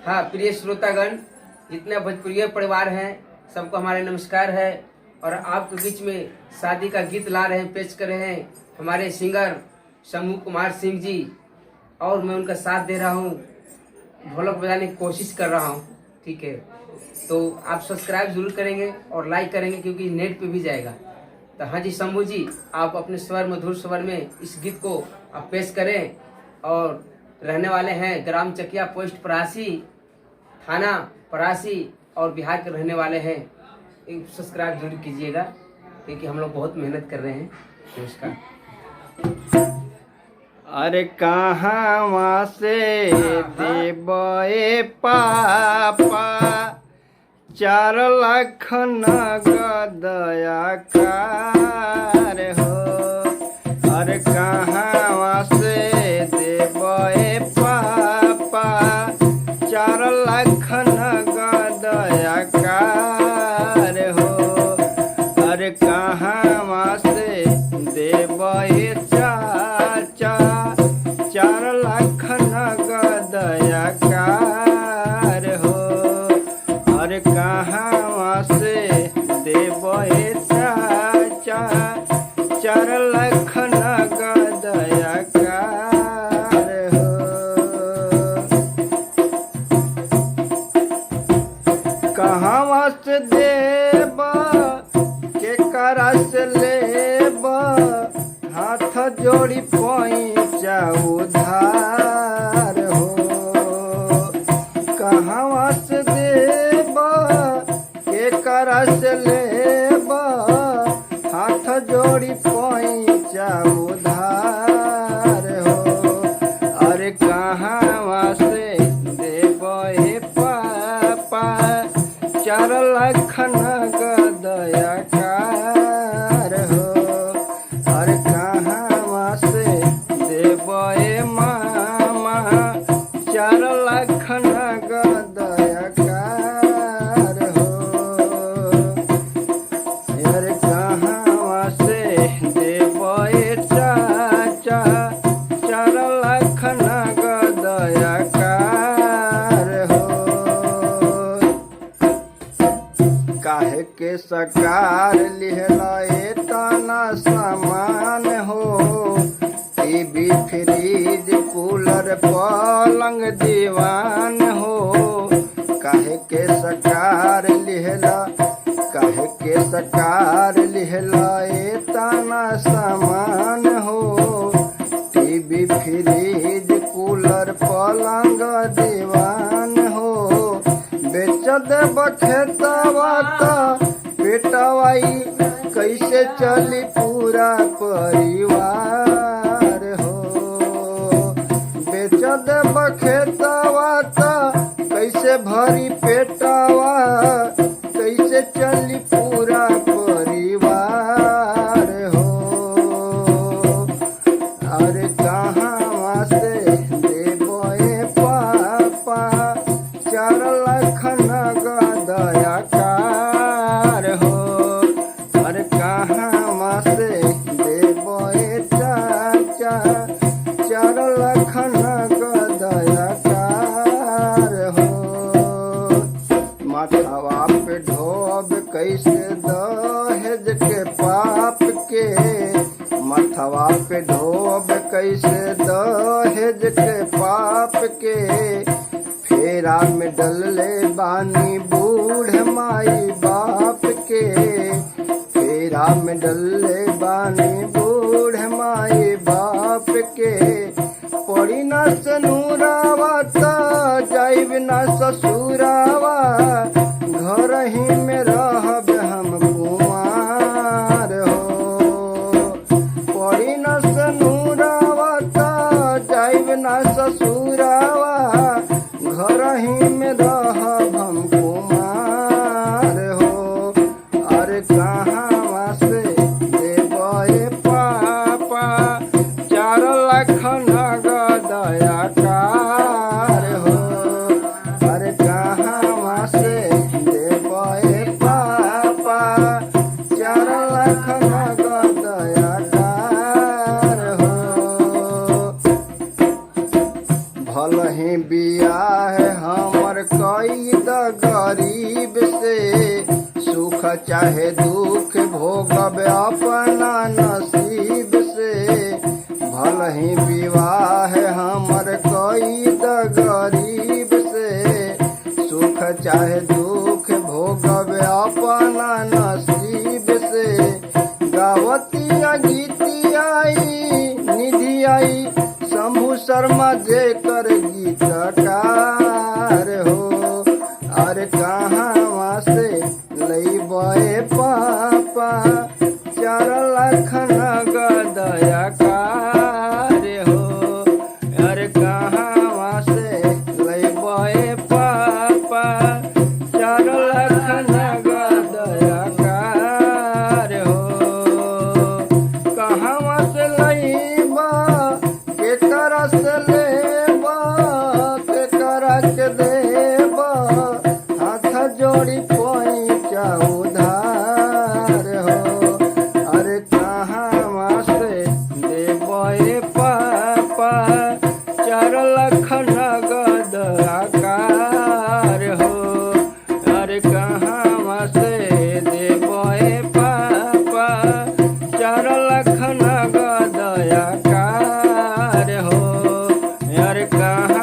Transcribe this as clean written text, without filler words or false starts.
हाँ, प्रिय श्रोतागण, जितने भोजपुरी परिवार हैं सबको हमारे नमस्कार है। और आपके बीच में शादी का गीत ला रहे हैं, पेश कर रहे हैं हमारे सिंगर शंभू कुमार सिंह जी। और मैं उनका साथ दे रहा हूँ, ढोलक बजाने की कोशिश कर रहा हूँ। ठीक है, तो आप सब्सक्राइब जरूर करेंगे और लाइक करेंगे क्योंकि नेट पे भी जाएगा। तो हाँ जी शंभू जी, आप अपने स्वर मधुर स्वर में इस गीत को आप पेश करें। और रहने वाले हैं ग्राम चकिया, पोस्ट परासी, थाना परासी और बिहार के रहने वाले हैं। एक सब्सक्राइब जरूर कीजिएगा क्योंकि हम लोग बहुत मेहनत कर रहे हैं। नमस्कार। अरे कहाँ से देबे पापा 4 लाख नगदया कार हो। अरे कहाँ से देबे पापा 4 लाख नगदया कार हो। अरे कहाँ से देबे चाचा 4 लाख नगदया कार हो। अरे कहाँ से देबे चाचा 4 लाख नगदया कार हो। कहाँ से देबा केकरा से लेबा हाथ जोड़ी पैंचा उधार हो। कहाँ से देबा केकरा से लेबा हाथ जोड़ी पैंचा उधार हो। अरे कहाँ से देबे पापा 4 लाख नगदया कार हो। अरे कहाँ से देबे मामा 4 लाख नगदया कार हो। अरे कहाँ से देबे चाचा 4 लाख नगदया कार हो। काहे के सकार लिहला तना सामान हो। टीवी फ्रिज कूलर पलंग दीवान हो। काहे के सकार लिहला, काहे के सकार लिहला तना सामान हो। टीवी फ्रिज कूलर पलंग दीवान हो। बेच देब खेतवा त बेटवाई कैसे चली पूरा परिवार हो। बेच देब खेतवा त कैसे भरी पेटवा, कैसे चली पूरा परिवार हो। अरे कहाँ से देबे पापा 4 लाख नगदया कार हो। अरे कहाँ से देबे चाचा 4 लाख नगदया कार हो। माथवा पे ढोब कैसे दहेज के पाप के, माथवा पे ढोब कैसे दहेज के पाप के। फेरा में डलले बानी बूढ़ माई बाप के। फेरा में डलले बानी बूढ़ माई बाप के। पड़ी न सनूरावा त जाइब न ससुरावा, घर ही में रहब हम कुमार हो। पड़ी न सनूरावा त जाइब न ससुरावा, घर ही में रहब हम कुमार हो। अरे कहाँ से देबे पापा 4 लाख नगदया कार हो। अरे कहाँ से देबे पापा 4 लाख नगदया कार हो। भल ही बियाह हमर कई द गरीब से सुख चाहे दुख भोगब अपना नसीब से भल ही विवाह हमर कई द गरीब से सुख चाहे दुख भोगब अपना नसीब से गावतिया गीतियाई निधि आई शंभु शर्मा जे कर गीतकार हो अरे कहाँ से लैबे पापा 4 लाख नगदया कार हो अरे कहाँ से लैबे पापा 4 लाख नगदया कार हो कहाँ से लैबा के करा से लेबा के करा के देबा हाथ जोड़ी पैसा उधार हो अरे कहाँ से देबे पापा 4 लाख नगद आकार हो अरे कहाँ से देबे पापा 4 लाख नगद आकार हो अरे कहाँ